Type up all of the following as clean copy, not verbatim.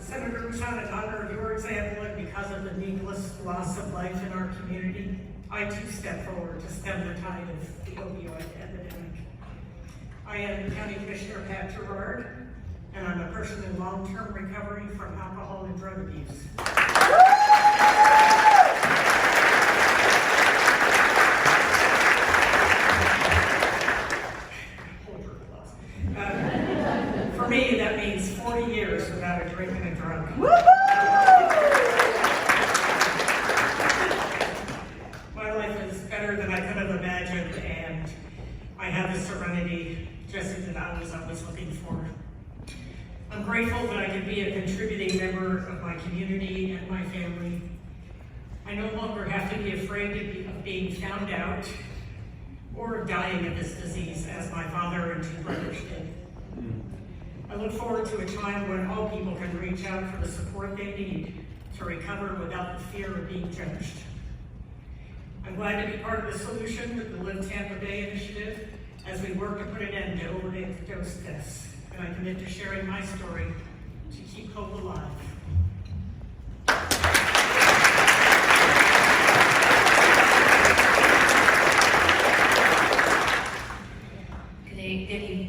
Senator Rouson, in honor of your example and because of the needless loss of life in our community, I too step forward to stem the tide of the opioid epidemic. I am County Commissioner Pat Gerard, and I'm a person in long-term recovery from alcohol and drug abuse. For me, that means 40 years without a drink and a drug. My life is better than I could have imagined, and I have the serenity just that I was always looking for. I'm grateful that I can be a contributing member of my community and my family. I no longer have to be afraid of being found out or of dying of this disease as my father and two brothers did. I look forward to a time when all people can reach out for the support they need to recover without the fear of being judged. I'm glad to be part of the solution with the Live Tampa Bay initiative as we work to put an end to overdose deaths, and I commit to sharing my story to keep hope alive.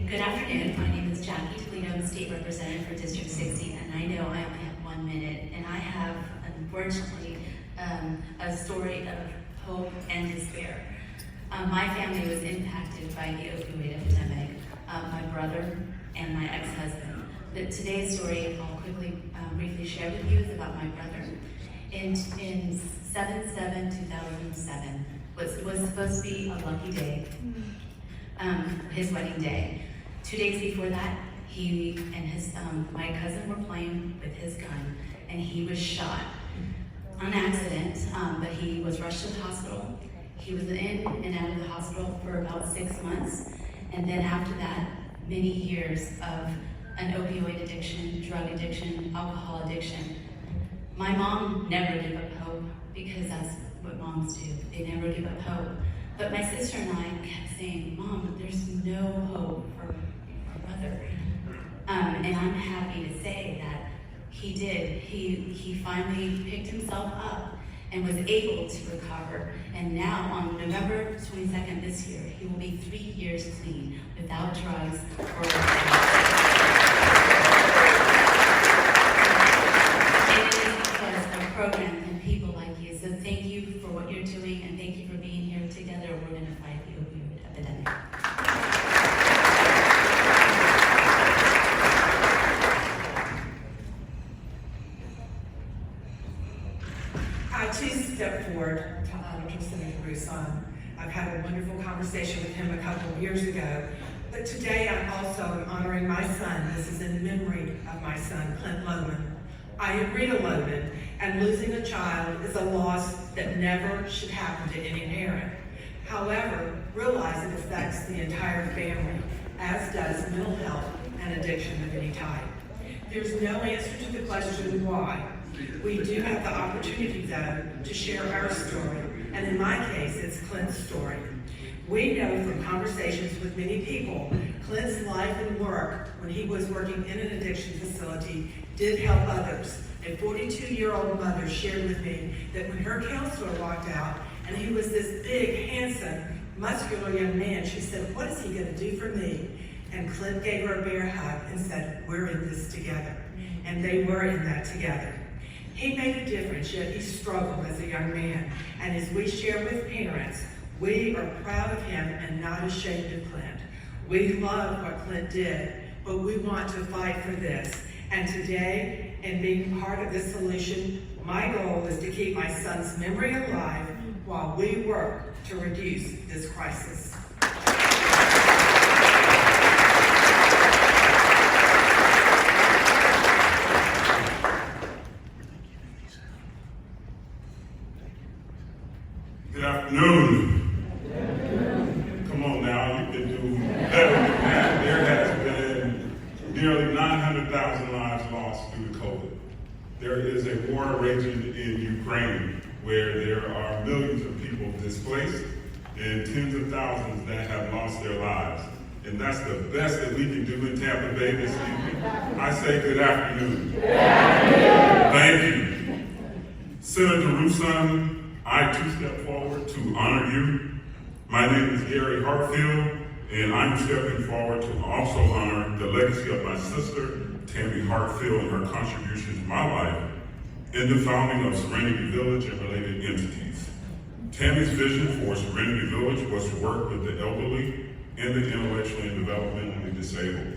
Good afternoon. My name is Jackie Toledo. I'm State Representative for District 60, and I know I only have 1 minute, and I have, unfortunately, a story of hope and despair. My family was impacted by the opioid epidemic, my brother and my ex-husband. But today's story I'll quickly, briefly share with you is about my brother. In 7/7/2007, was supposed to be a lucky day, his wedding day. 2 days before that, he and my cousin were playing with his gun, and he was shot on accident, but he was rushed to the hospital. He was in and out of the hospital for about 6 months, and then after that, many years of an opioid addiction, drug addiction, alcohol addiction. My mom never gave up hope, because that's what moms do. They never give up hope. But my sister and I kept saying, Mom, there's no hope for our brother. And I'm happy to say that he did. He finally picked himself up and was able to recover. And now on November 22nd this year, he will be 3 years clean without drugs or It is because of programs and people like you. So thank you for what you're doing, and thank you for being here. Together, we're going to fight the opioid epidemic. I too step forward to honor Senator Rouson. I've had a wonderful conversation with him a couple of years ago, but today I'm also honoring my son. This is in memory of my son, Clint. I am Rita Loman, and losing a child is a loss that never should happen to any parent. However, realize it affects the entire family, as does mental health and addiction of any type. There's no answer to the question why. We do have the opportunity, though, to share our story, and in my case, it's Clint's story. We know from conversations with many people, Clint's life and work when he was working in an addiction facility did help others. A 42-year-old mother shared with me that when her counselor walked out, and he was this big, handsome, muscular young man, she said, what is he going to do for me? And Clint gave her a bear hug and said, we're in this together. And they were in that together. He made a difference, yet he struggled as a young man. And as we share with parents, we are proud of him and not ashamed of Clint. We love what Clint did, but we want to fight for this. And today, in being part of this solution, my goal is to keep my son's memory alive while we work to reduce this crisis. Good afternoon. Come on now, you can do better than that. There has been nearly 900,000 lives lost due to COVID. There is a war raging in Ukraine where there are millions of people displaced and tens of thousands that have lost their lives. and that's the best that we can do in Tampa Bay this evening. I say good afternoon. Thank you. Senator Rouson, I too step forward to honor you. My name is Gary Hartfield, and I'm stepping forward to also honor the legacy of my sister, Tammy Hartfield, and her contributions to my life in the founding of Serenity Village and related entities. Tammy's vision for Serenity Village was to work with the elderly and the intellectually and developmentally disabled.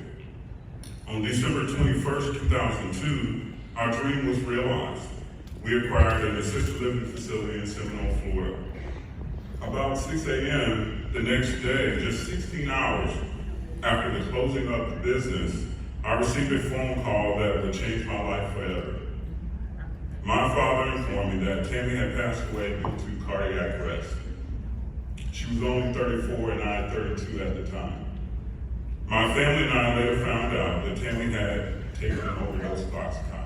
On December 21st, 2002, our dream was realized. We acquired an assisted living facility in Seminole, Florida. About 6 a.m. the next day, just 16 hours after the closing of the business, I received a phone call that would change my life forever. My father informed me that Tammy had passed away due to cardiac arrest. She was only 34 and I 32 at the time. My family and I later found out that Tammy had taken an overdose of Oxycontin.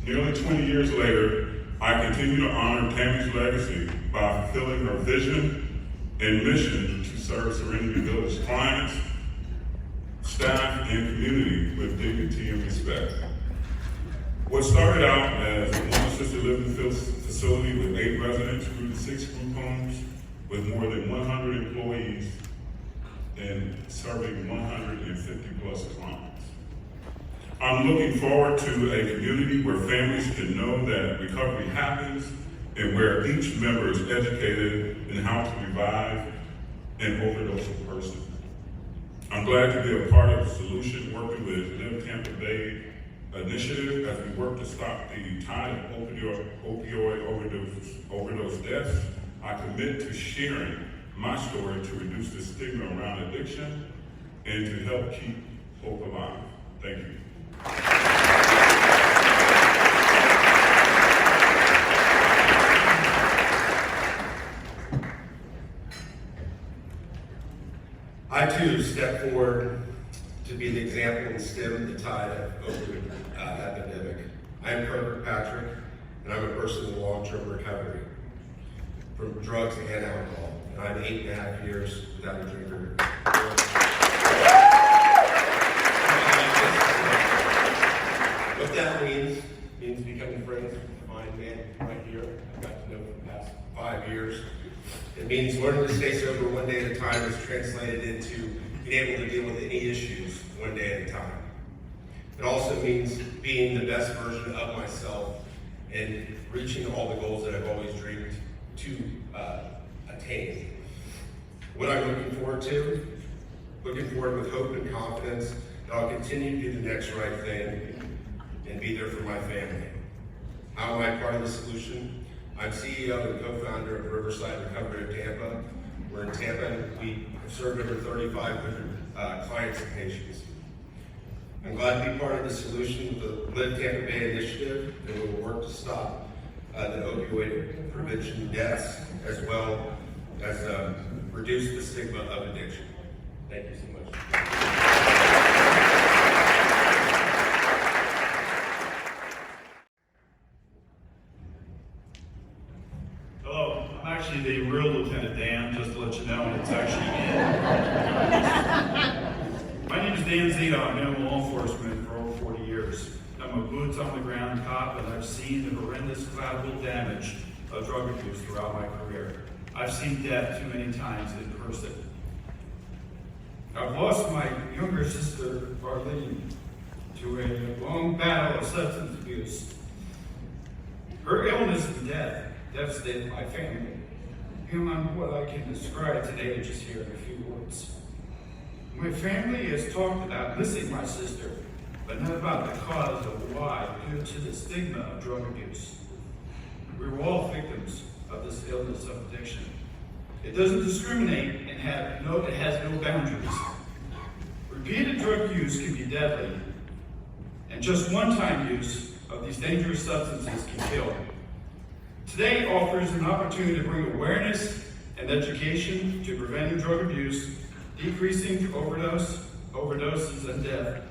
Nearly 20 years later, I continue to honor Tammy's legacy by fulfilling her vision and mission to serve Serenity Village clients, staff, and community with dignity and respect. What started out as one assisted living facility with 8 residents grew to 6 group homes with more than 100 employees and serving 150 plus clients. I'm looking forward to a community where families can know that recovery happens and where each member is educated in how to revive an overdose person. I'm glad to be a part of the solution, working with Live Tampa Bay initiative as we work to stop the tide of opioid overdose deaths. I commit to sharing my story to reduce the stigma around addiction and to help keep hope alive. Thank you. I too step forward to be the example and stem the tide of opioid epidemic. I am Kirkpatrick, and I'm a person in long-term recovery from drugs and alcohol. And I'm 8.5 years without a drinker. What that means becoming friends with the fine man right here. I've got to know for the past 5 years. It means learning to stay sober one day at a time is translated into being able to deal with any issues one day at a time. It also means being the best version of myself and reaching all the goals that I've always dreamed to attain. What I'm looking forward to? Looking forward with hope and confidence that I'll continue to do the next right thing and be there for my family. How am I part of the solution? I'm CEO and co-founder of Riverside Recovery of Tampa. We're in Tampa and we have served over 3,500 clients and patients. I'm glad to be part of the solution with the Live Tampa Bay initiative, and we will work to stop the opioid prevention deaths as well as reduce the stigma of addiction. Thank you so much. Hello, I'm actually the real Lieutenant Dan, just to let you know, and it's actually in. My name is Dan Zedon. I've been in law enforcement for over 40 years. I'm a boots on the ground cop, and I've seen the horrendous collateral damage of drug abuse throughout my career. I've seen death too many times in person. I've lost my younger sister, Arlene, to a long battle of substance abuse. Her illness and death devastated my family. Beyond what I can describe today, just here in a few words. My family has talked about missing my sister, but not about the cause of why, due to the stigma of drug abuse. We were all victims of this illness of addiction. It doesn't discriminate and it has no boundaries. Repeated drug use can be deadly, and just one-time use of these dangerous substances can kill. Today offers an opportunity to bring awareness and education to preventing drug abuse, decreasing overdoses, and death.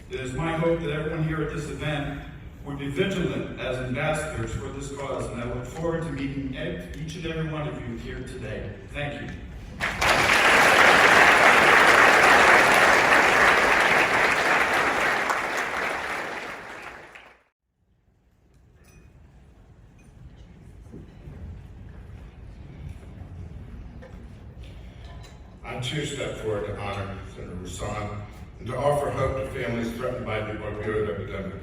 It is my hope that everyone here at this event would be vigilant as ambassadors for this cause, and I look forward to meeting each and every one of you here today. Thank you. too step forward to honor Senator Rouson and to offer hope to families threatened by the opioid epidemic.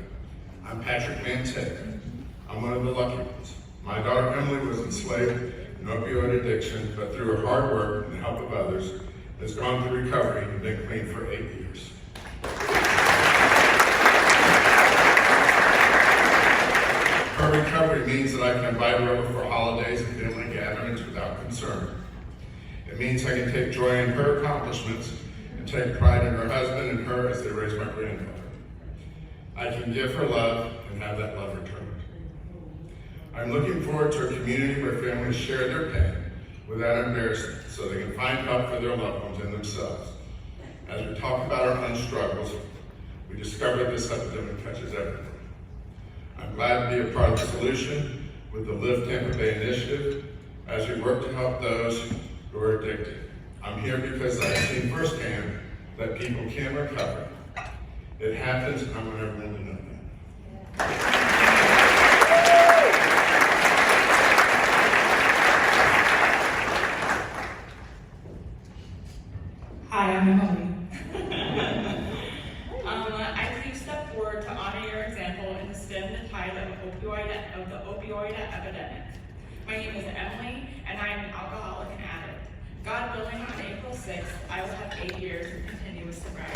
I'm Patrick Mantek. I'm one of the lucky ones. My daughter Emily was enslaved in opioid addiction, but through her hard work and the help of others, has gone through recovery and been clean for 8 years. Her recovery means that I can invite her over for holidays and family gatherings without concern. It means I can take joy in her accomplishments and take pride in her husband and her as they raise my granddaughter. I can give her love and have that love returned. I'm looking forward to a community where families share their pain without embarrassment so they can find help for their loved ones and themselves. As we talk about our own struggles, we discover this epidemic touches everyone. I'm glad to be a part of the solution with the Live Tampa Bay initiative as we work to help those who are addicted. I'm here because I've seen firsthand that people can recover. It happens, and I want everyone to know that. Hi, I'm Emily. I please step forward to honor your example and to stem the tide of the opioid epidemic. My name is Emily, and I am an alcoholic and addict. God willing, on April 6th, I will have 8 years of continuous sobriety.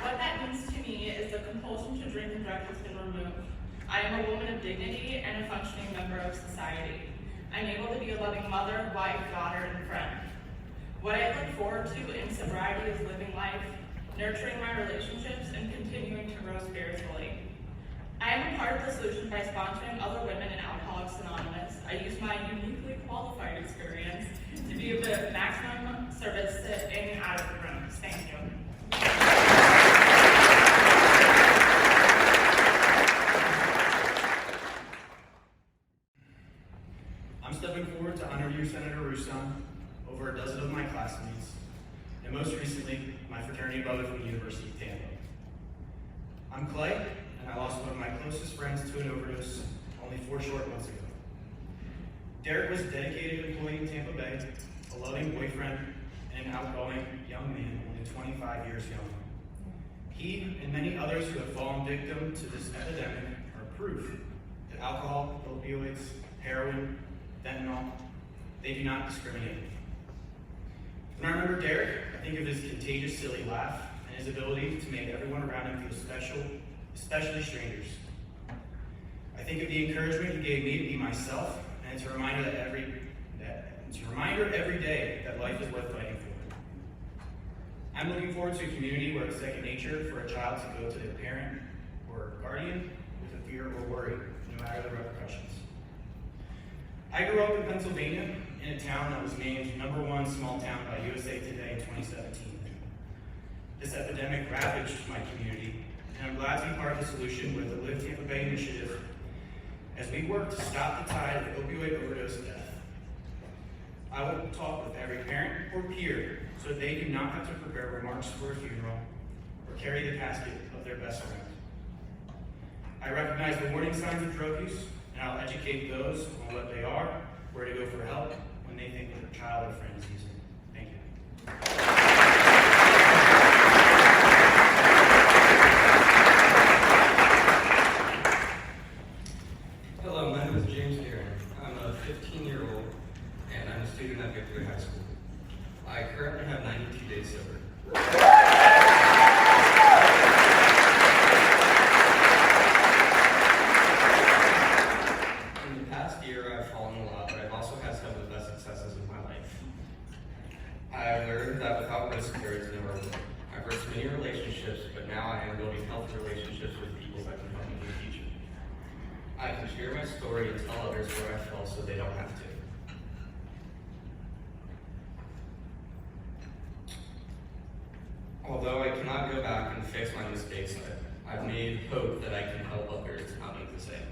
What that means to me is the compulsion to drink and drug has been removed. I am a woman of dignity and a functioning member of society. I'm able to be a loving mother, wife, daughter, and friend. What I look forward to in sobriety is living life, nurturing my relationships, and continuing to grow spiritually. I am a part of the solution by sponsoring other women in Alcoholics Anonymous. I use my uniquely qualified experience to be of the maximum service to in and out of the rooms. Thank you. I'm stepping forward to honor you, Senator Rouson, over a dozen of my classmates, and most recently, my fraternity brother from the University of Tampa. I'm Clay, and I lost one of my closest friends to an overdose only 4 short months ago. Derek was a dedicated employee in Tampa Bay, a loving boyfriend, and an outgoing young man, only 25 years young. He and many others who have fallen victim to this epidemic are proof that alcohol, opioids, heroin, fentanyl, they do not discriminate. When I remember Derek, I think of his contagious, silly laugh and his ability to make everyone around him feel special, especially strangers. I think of the encouragement he gave me to be myself, and it's a reminder every day that life is worth fighting for. I'm looking forward to a community where it's second nature for a child to go to their parent or guardian with a fear or worry, no matter the repercussions. I grew up in Pennsylvania in a town that was named #1 small town by USA Today in 2017. This epidemic ravaged my community, and I'm glad to be part of the solution with the Live Tampa Bay initiative as we work to stop the tide of opioid overdose death. I will talk with every parent or peer so that they do not have to prepare remarks for a funeral or carry the casket of their best friend. I recognize the warning signs of drug use, and I'll educate those on what they are, where to go for help when they think their child or friend is using it. Thank you. Hello, my name is James Aaron. I'm a 15-year-old, and I'm a student at Victory High School. I currently have 92 days sober. In the past year, I've fallen a lot, but I've also had some of the best successes of my life. I learned that without risk, there is no reward. I've risked many relationships, but now I am building healthy relationships with people that can help me in the future. I can share my story and tell others where I fell so they don't have to. Although I cannot go back and fix my mistakes, I've made hope that I can help others not make the same.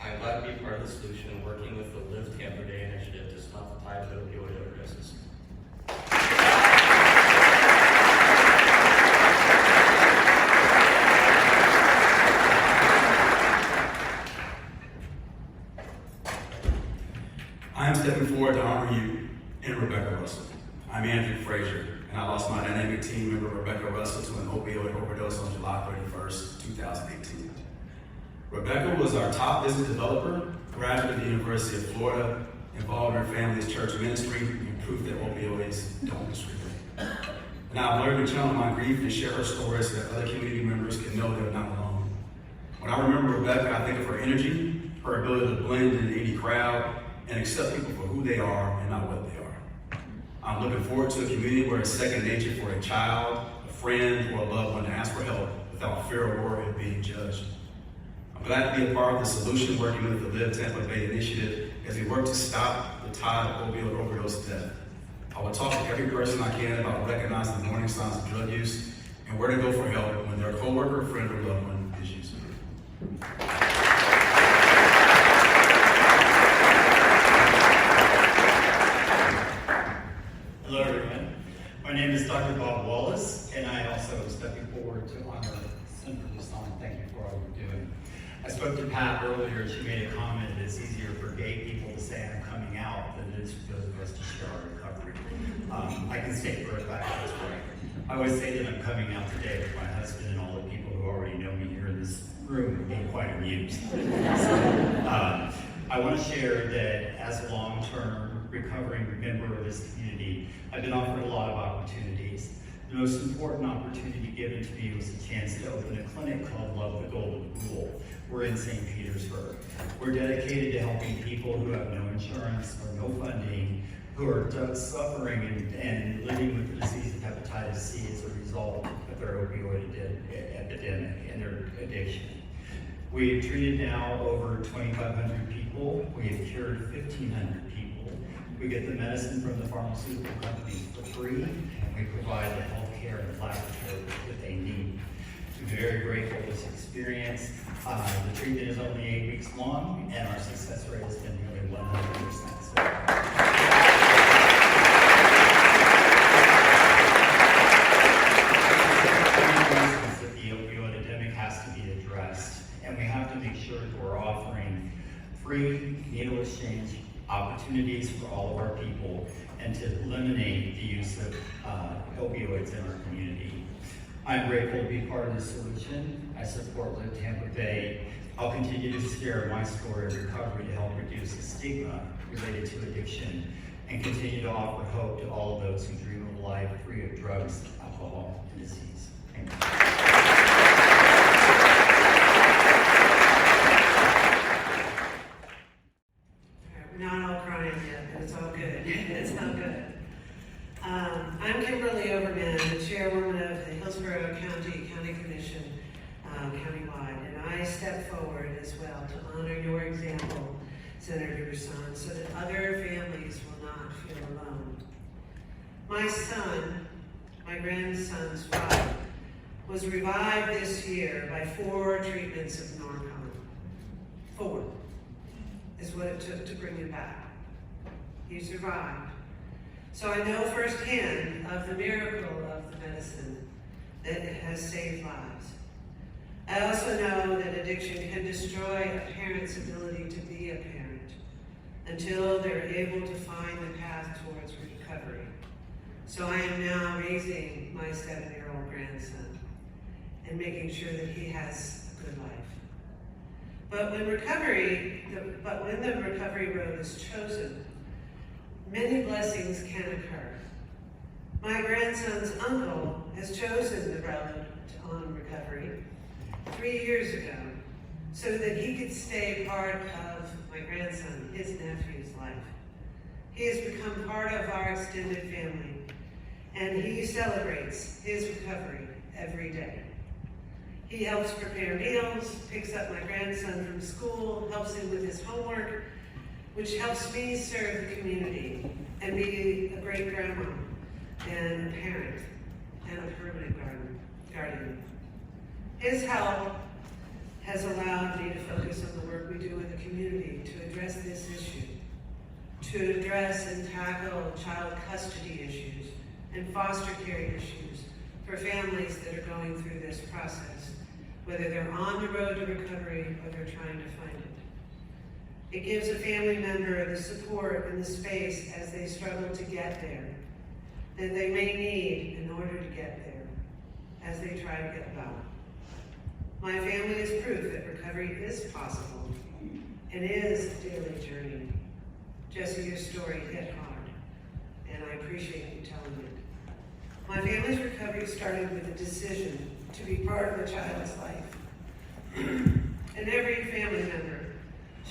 I'm glad to be part of the solution, working with the Live Tampa Bay initiative to stop the tide of opioid overdoses. and Rebecca Russell. I'm Andrew Frazier, and I lost my dynamic team member Rebecca Russell to an opioid overdose on July 31st, 2018. Rebecca was our top business developer, graduate of the University of Florida, involved in her family's church ministry, and proof that opioids don't discriminate. And I've learned to channel my grief and share her stories so that other community members can know they're not alone. When I remember Rebecca, I think of her energy, her ability to blend in any crowd, and accept people for who they are and not what they are. I'm looking forward to a community where it's second nature for a child, a friend, or a loved one to ask for help without fear or worry of being judged. I'm glad to be a part of the solution working with the Live Tampa Bay initiative as we work to stop the tide of opioid overdose death. I will talk to every person I can about recognizing the warning signs of drug use and where to go for help when their coworker, friend, or loved one is using it. Hello, everyone. My name is Dr. Bob Wallace, and I also am stepping forward to honor Senator Rouson. Thank you for all you're doing. I spoke to Pat earlier. She made a comment that it's easier for gay people to say I'm coming out than it is for those of us to share our recovery. I can state for a fact that's right. I always say that I'm coming out today with my husband and all the people who already know me here in this room are being quite amused. I want to share that as a long-term recovering member of this community, I've been offered a lot of opportunities. The most important opportunity given to me was a chance to open a clinic called Love the Golden Rule. We're in St. Petersburg. We're dedicated to helping people who have no insurance or no funding, who are suffering and living with the disease of hepatitis C as a result of their opioid epidemic and their addiction. We have treated now over 2,500 people. We have cured 1,500 people. We get the medicine from the pharmaceutical companies for free, and we provide the health care and the laboratory that they need. I'm very grateful for this experience. The treatment is only 8 weeks long, and our success rate has been nearly 100%. So, that the opioid epidemic has to be addressed, and we have to make sure that we're offering free needle exchange opportunities for all of our people and to eliminate the use of opioids in our community. I'm grateful to be part of the solution. I support Live Tampa Bay. I'll continue to share my story of recovery to help reduce the stigma related to addiction and continue to offer hope to all of those who dream of a life free of drugs, alcohol, and disease. Thank you. We're not all crying yet, but it's all good. It's all good. I'm Kimberly Overman, the chairwoman of the Hillsborough County Commission countywide, and I step forward as well to honor your example, Senator Rouson, so that other families will not feel alone. My son, my grandson's father, was revived this year by 4 treatments of Narcan. 4 is what it took to bring him back. He survived. So I know firsthand of the miracle of the medicine that has saved lives. I also know that addiction can destroy a parent's ability to be a parent until they're able to find the path towards recovery. So I am now raising my 7-year-old grandson and making sure that he has a good life. But when the recovery road is chosen, many blessings can occur. My grandson's uncle has chosen the road on recovery 3 years ago so that he could stay part of my grandson, his nephew's life. He has become part of our extended family, and he celebrates his recovery every day. He helps prepare meals, picks up my grandson from school, helps him with his homework, which helps me serve the community and be a great grandma and a parent and a permanent guardian. His help has allowed me to focus on the work we do in the community to address this issue, to address and tackle child custody issues and foster care issues for families that are going through this process, whether they're on the road to recovery or they're trying to find it. It gives a family member the support and the space as they struggle to get there, that they may need in order to get there, as they try to get well. My family is proof that recovery is possible and is a daily journey. Jesse, your story hit hard, and I appreciate you telling it. My family's recovery started with a decision to be part of a child's life. And every family member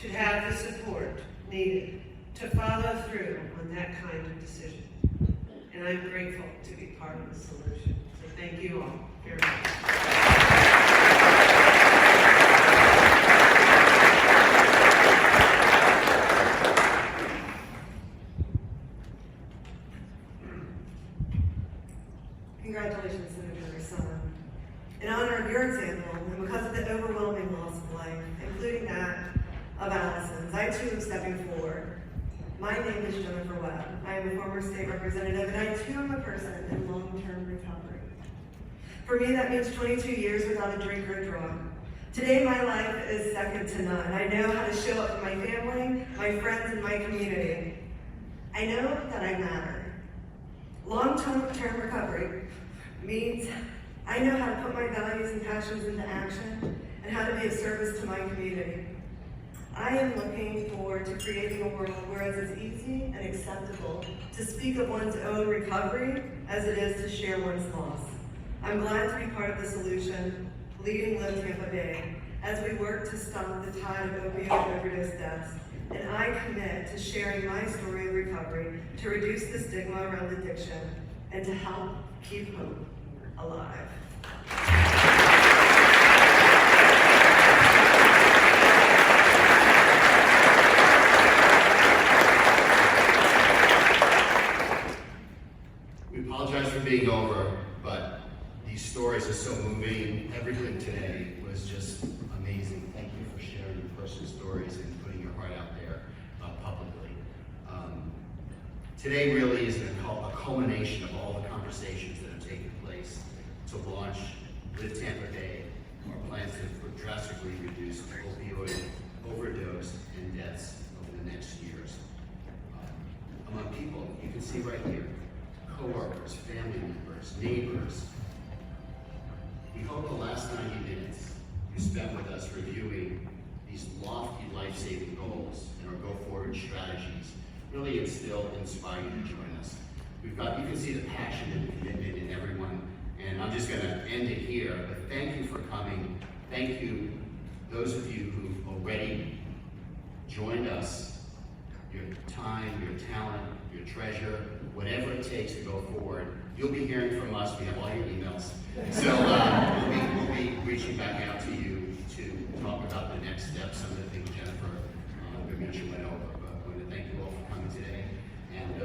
should have the support needed to follow through on that kind of decision. And I'm grateful to be part of the solution. So thank you all very much. Congratulations, Senator Rouson. In honor of your example, and because of the overwhelming loss of life, including that of Allison's, I too am stepping forward. My name is Jennifer Webb. I am a former state representative, and I too am a person in long-term recovery. For me, that means 22 years without a drink or a drug. Today, my life is second to none. I know how to show up for my family, my friends, and my community. I know that I matter. Long-term recovery means I know how to put my values and passions into action and how to be of service to my community. I am looking forward to creating a world where it's as easy and acceptable to speak of one's own recovery as it is to share one's loss. I'm glad to be part of the solution, leading Live Tampa Bay, as we work to stop the tide of opioid overdose deaths. And I commit to sharing my story of recovery to reduce the stigma around addiction and to help keep hope alive. We apologize for being over, but these stories are so moving. Everything today was just amazing. Thank you for sharing your personal stories and putting your heart out there publicly. Today really is a culmination of all the conversations that have taken place to launch Live Tampa Bay, our plans to drastically reduce opioid overdose and deaths over the next years. Among people, you can see right here, coworkers, family members, neighbors. We hope the last 90 minutes you spent with us reviewing these lofty life-saving goals and our go-forward strategies really instill and inspire you to join us. You can see the passion and the commitment in everyone, and I'm just gonna end it here, but thank you for coming. Thank you, those of you who've already joined us, your time, your talent, your treasure, whatever it takes to go forward. You'll be hearing from us. We have all your emails. So we'll be reaching back out to you to talk about the next steps, some of the things Jennifer Bermucci went over. But I want to thank you all for coming today. And